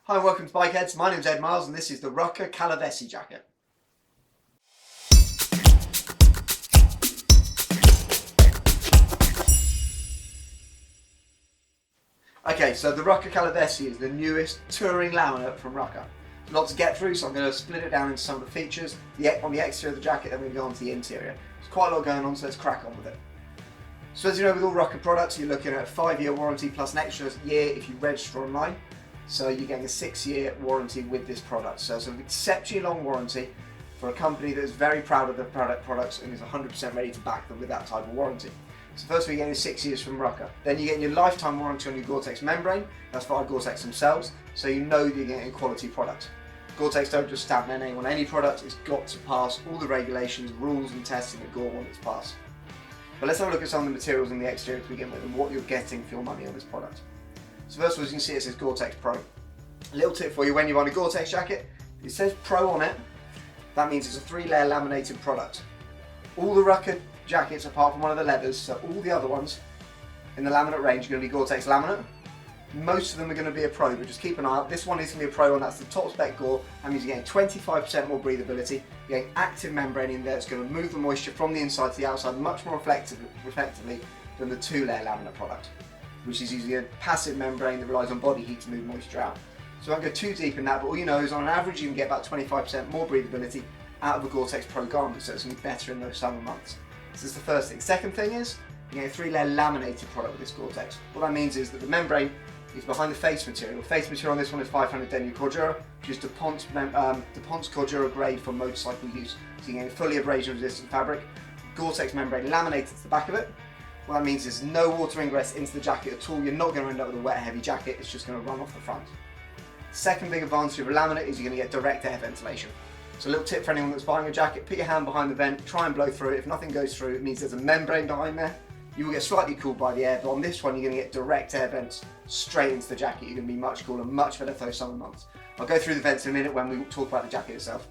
Hi and welcome to Bikerheadz. My name's Ed Miles and this is the RUKKA Kallavesi Jacket. Okay, so the RUKKA Kallavesi is the newest touring laminate from RUKKA. A lot to get through, so I'm going to split it down into some of the features. On the exterior of the jacket, then we're going to go on to the interior. There's quite a lot going on, so let's crack on with it. So as you know, with all RUKKA products, you're looking at a 5-year warranty plus an extra year if you register online. So you're getting a 6-year warranty with this product. So it's an exceptionally long warranty for a company that is very proud of their products and is 100% ready to back them with that type of warranty. So first we're getting 6 years from RUKKA. Then you're getting your lifetime warranty on your Goretex membrane. That's via Goretex themselves, so you know that you're getting a quality product. Goretex don't just stamp their name on any product, it's got to pass all the regulations, rules and testing that Gore wants to pass. But let's have a look at some of the materials in the exterior to begin with and what you're getting for your money on this product. So first of all, as you can see, it says Goretex Pro. A little tip for you: when you buy a Goretex jacket, it says Pro on it. That means it's a 3-layer laminated product. All the RUKKA jackets, apart from one of the leathers, so all the other ones in the laminate range are going to be Goretex laminate. Most of them are going to be a Pro, but just keep an eye out. This one is going to be a Pro, and that's the top spec Gore. That means you're getting 25% more breathability. You're getting active membrane in there. It's going to move the moisture from the inside to the outside much more effectively than the 2-layer laminate product, which is usually a passive membrane that relies on body heat to move moisture out. So I won't go too deep in that, but all you know is on average you can get about 25% more breathability out of a Goretex Pro garment, so it's going to be better in those summer months. This is the first thing. Second thing is, you're getting a 3-layer laminated product with this Goretex. What that means is that the membrane is behind the face material. The face material on this one is 500 denier Cordura, which is DuPont's Cordura grade for motorcycle use. So you're getting a fully abrasion resistant fabric. Goretex membrane laminated to the back of it. What that means is no water ingress into the jacket at all. You're not going to end up with a wet, heavy jacket. It's just going to run off the front. Second big advantage of a laminate is you're going to get direct air ventilation. So a little tip for anyone that's buying a jacket: put your hand behind the vent, try and blow through it. If nothing goes through, it means there's a membrane behind there. You will get slightly cooled by the air, but on this one you're going to get direct air vents straight into the jacket. You're going to be much cooler, much better for those summer months. I'll go through the vents in a minute when we talk about the jacket itself.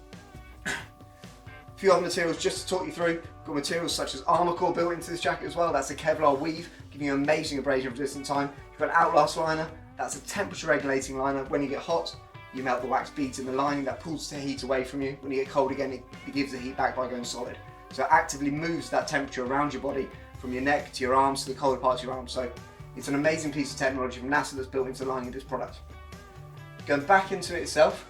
A few other materials just to talk you through. We've got materials such as armour core built into this jacket as well. That's a Kevlar weave, giving you amazing abrasion resistant time. You've got an Outlast liner. That's a temperature regulating liner. When you get hot, you melt the wax beads in the lining. That pulls the heat away from you. When you get cold again, it gives the heat back by going solid. So it actively moves that temperature around your body, from your neck to your arms to the colder parts of your arms. So it's an amazing piece of technology from NASA that's built into the lining of this product. Going back into it itself,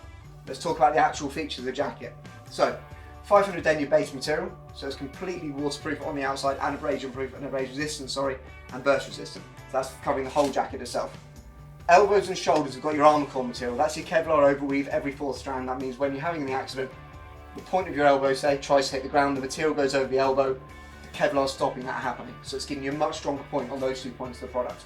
let's talk about the actual features of the jacket. So 500 denier base material, so it's completely waterproof on the outside and abrasion proof and abrasion resistant, and burst resistant. So that's covering the whole jacket itself. Elbows and shoulders have got your armour core material. That's your Kevlar overweave every 4th strand. That means when you're having the accident, the point of your elbow, say, tries to hit the ground, the material goes over the elbow, the Kevlar is stopping that happening. So it's giving you a much stronger point on those 2 points of the product.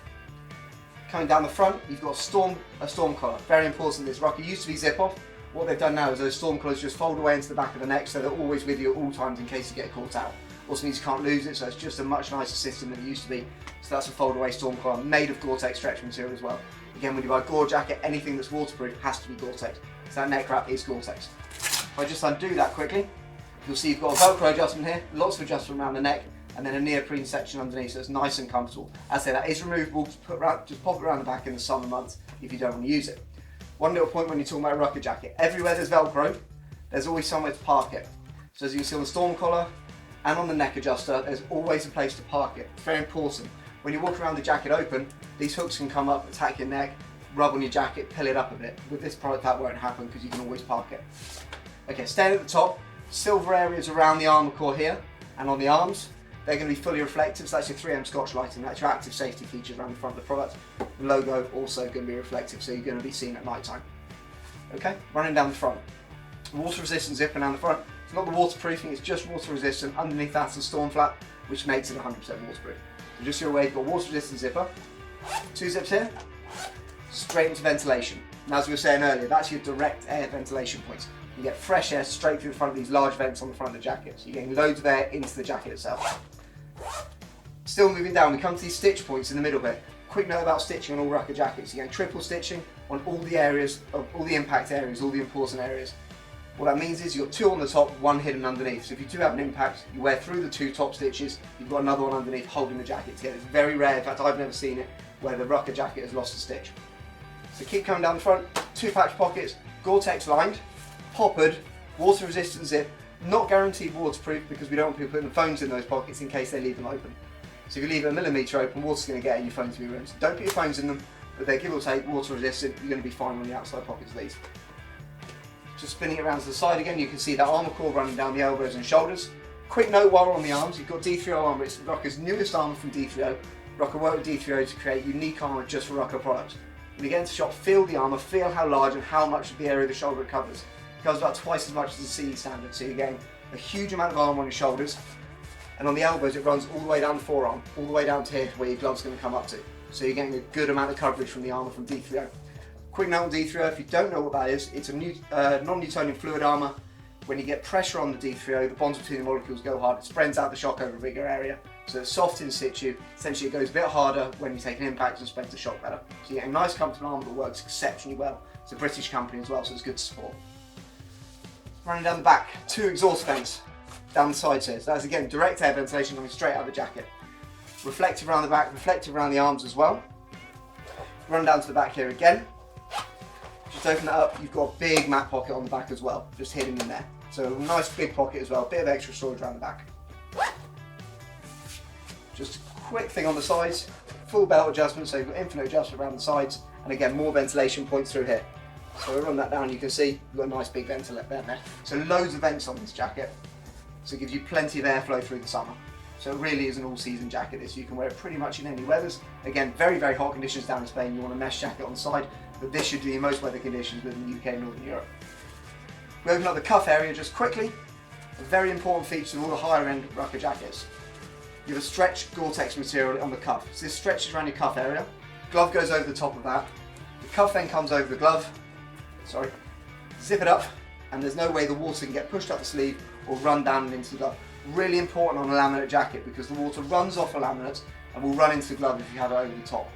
Coming down the front, you've got a storm collar. Very important, this RUKKA used to be zip off. What they've done now is those storm collars just fold away into the back of the neck, so they're always with you at all times in case you get caught out. Also means you can't lose it, so it's just a much nicer system than it used to be. So that's a fold away storm collar, made of Goretex stretch material as well. Again, when you buy a Gore jacket, anything that's waterproof has to be Goretex. So that neck wrap is Goretex. If I just undo that quickly, you'll see you've got a Velcro adjustment here, lots of adjustment around the neck, and then a neoprene section underneath, so it's nice and comfortable. As I say, that is removable, just pop it around the back in the summer months if you don't want to use it. One little point when you're talking about a RUKKA jacket: everywhere there's Velcro, there's always somewhere to park it. So as you can see on the storm collar and on the neck adjuster, there's always a place to park it. It's very important. When you walk around the jacket open, these hooks can come up, attack your neck, rub on your jacket, pill it up a bit. With this product that won't happen because you can always park it. Okay, staying at the top, silver areas around the armour core here and on the arms. They're going to be fully reflective, so that's your 3M Scotch lighting. That's your active safety features around the front of the product. The logo also going to be reflective, so you're going to be seen at night time. Okay, running down the front. Water resistant zipper down the front. It's not the waterproofing, it's just water resistant. Underneath that's the storm flap, which makes it 100% waterproof. So just so you're aware, you've got water resistant zipper. 2 zips here, straight into ventilation. Now, as we were saying earlier, that's your direct air ventilation points. You get fresh air straight through the front of these large vents on the front of the jacket. So you're getting loads of air into the jacket itself. Still moving down, we come to these stitch points in the middle here. Quick note about stitching on all RUKKA jackets: you're getting triple stitching on all the areas, all the impact areas, all the important areas. What that means is you've got 2 on the top, 1 hidden underneath. So if you do have an impact, you wear through the 2 top stitches, you've got another one underneath holding the jacket together. It's very rare, in fact I've never seen it, where the RUKKA jacket has lost a stitch. So keep coming down the front, 2 patch pockets, Goretex lined, poppered, water resistant zip, not guaranteed waterproof because we don't want people putting the phones in those pockets in case they leave them open. So if you leave it a millimetre open, water's going to get in your phones will be ruined. So don't put your phones in them, but they're give or take water resistant, you're going to be fine on the outside pockets of these. Just spinning it around to the side again, you can see that armour core running down the elbows and shoulders. Quick note while we're on the arms, you've got D3O armour, it's RUKKA's newest armour from D3O. RUKKA worked with D3O to create unique armour just for RUKKA products. When you get into the shop, feel the armour, feel how large and how much of the area of the shoulder it covers. It covers about twice as much as the CE standard, so you're getting a huge amount of armour on your shoulders. And on the elbows it runs all the way down the forearm, all the way down to here where your glove's going to come up to. So you're getting a good amount of coverage from the armour from D3O. Quick note on D3O, if you don't know what that is, it's a new non-Newtonian fluid armour. When you get pressure on the D3O, the bonds between the molecules go hard, it spreads out the shock over a bigger area. So it's soft in situ, essentially it goes a bit harder when you take an impact and spreads the shock better. So you get a nice comfortable armour that works exceptionally well. It's a British company as well, so it's good to support. Running down the back, 2 exhaust vents down the sides here. So that's again direct air ventilation coming straight out of the jacket. Reflective around the back, reflective around the arms as well. Run down to the back here again. Just open that up, you've got a big mat pocket on the back as well, just hidden in there. So a nice big pocket as well, a bit of extra storage around the back. Just a quick thing on the sides, full belt adjustment, so you've got infinite adjustment around the sides, and again more ventilation points through here. So run that down, you can see you've got a nice big vent there. So loads of vents on this jacket, so it gives you plenty of airflow through the summer. So it really is an all-season jacket, this. You can wear it pretty much in any weathers. Again, very, very hot conditions down in Spain, you want a mesh jacket on the side, but this should do in most weather conditions within the UK and Northern Europe. We open up the cuff area just quickly. A very important feature of all the higher end RUKKA jackets. You have a stretched Goretex material on the cuff. So this stretches around your cuff area. Glove goes over the top of that. The cuff then comes over the glove. Sorry. Zip it up, and there's no way the water can get pushed up the sleeve or run down and into the glove. Really important on a laminate jacket because the water runs off a laminate and will run into the glove if you have it over the top.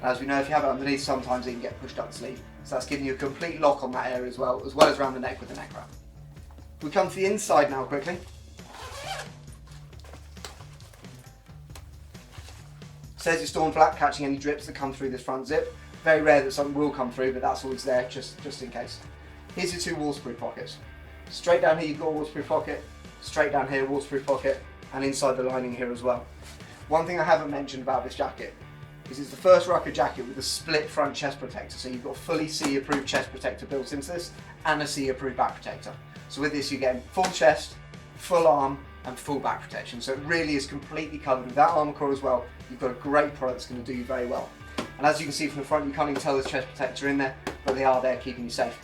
And as we know, if you have it underneath, sometimes it can get pushed up the sleeve. So that's giving you a complete lock on that area as well as around the neck with the neck wrap. We come to the inside now quickly. Says it's storm flap, catching any drips that come through this front zip. Very rare that something will come through, but that's always there just in case. Here's your 2 waterproof pockets. Straight down here you've got a waterproof pocket, straight down here waterproof pocket, and inside the lining here as well. One thing I haven't mentioned about this jacket is it's the first RUKKA jacket with a split front chest protector. So you've got a fully CE approved chest protector built into this and a CE approved back protector. So with this you're getting full chest, full arm and full back protection. So it really is completely covered with that armour core as well. You've got a great product that's going to do you very well. And as you can see from the front, you can't even tell there's chest protector in there, but they are there keeping you safe.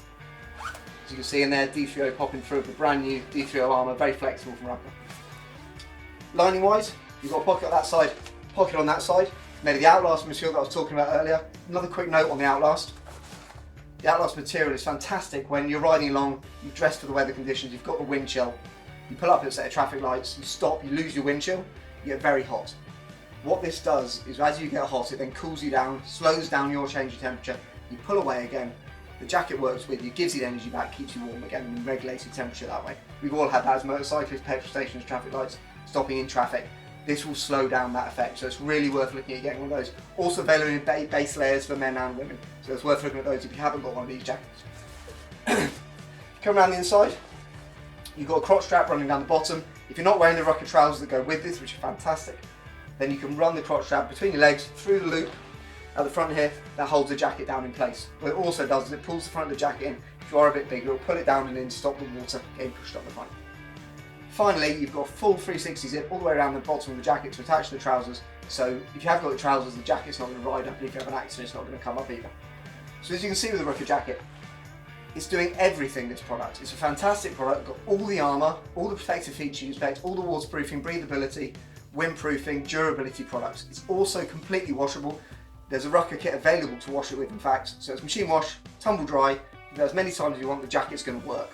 As you can see in there, D3O popping through with the brand new D3O armour, very flexible from RUKKA. Lining wise, you've got a pocket on that side, pocket on that side, made of the Outlast material that I was talking about earlier. Another quick note on the Outlast. The Outlast material is fantastic when you're riding along, you've dressed for the weather conditions, you've got the wind chill, you pull up at a set of traffic lights, you stop, you lose your wind chill, you get very hot. What this does is as you get hot, it then cools you down, slows down your change of temperature, you pull away again, the jacket works with you, gives you the energy back, keeps you warm again and regulates your temperature that way. We've all had that as motorcyclists, petrol stations, traffic lights, stopping in traffic. This will slow down that effect, so it's really worth looking at getting one of those. Also available in base layers for men and women, so it's worth looking at those if you haven't got one of these jackets. Come around the inside, you've got a crotch strap running down the bottom. If you're not wearing the RUKKA trousers that go with this, which are fantastic, then you can run the crotch strap between your legs through the loop at the front here that holds the jacket down in place. What it also does is it pulls the front of the jacket in. If you are a bit bigger, it'll pull it down and in to stop the water getting pushed up the front. Finally, you've got a full 360 zip all the way around the bottom of the jacket to attach to the trousers. So if you have got the trousers, the jacket's not going to ride up, and if you have an accident, it's not going to come up either. So as you can see with the RUKKA jacket, it's doing everything, this product. It's a fantastic product, got all the armour, all the protective features you expect, all the waterproofing, breathability, windproofing, durability products. It's also completely washable. There's a RUKKA kit available to wash it with, in fact. So it's machine wash, tumble dry. You can go as many times as you want, the jacket's going to work.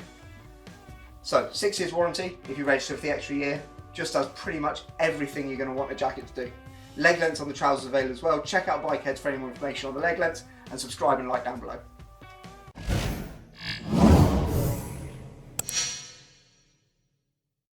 So 6 years warranty if you register for the extra year. Just does pretty much everything you're going to want a jacket to do. Leg lengths on the trousers available as well. Check out Bikerheadz for any more information on the leg lengths and subscribe and like down below.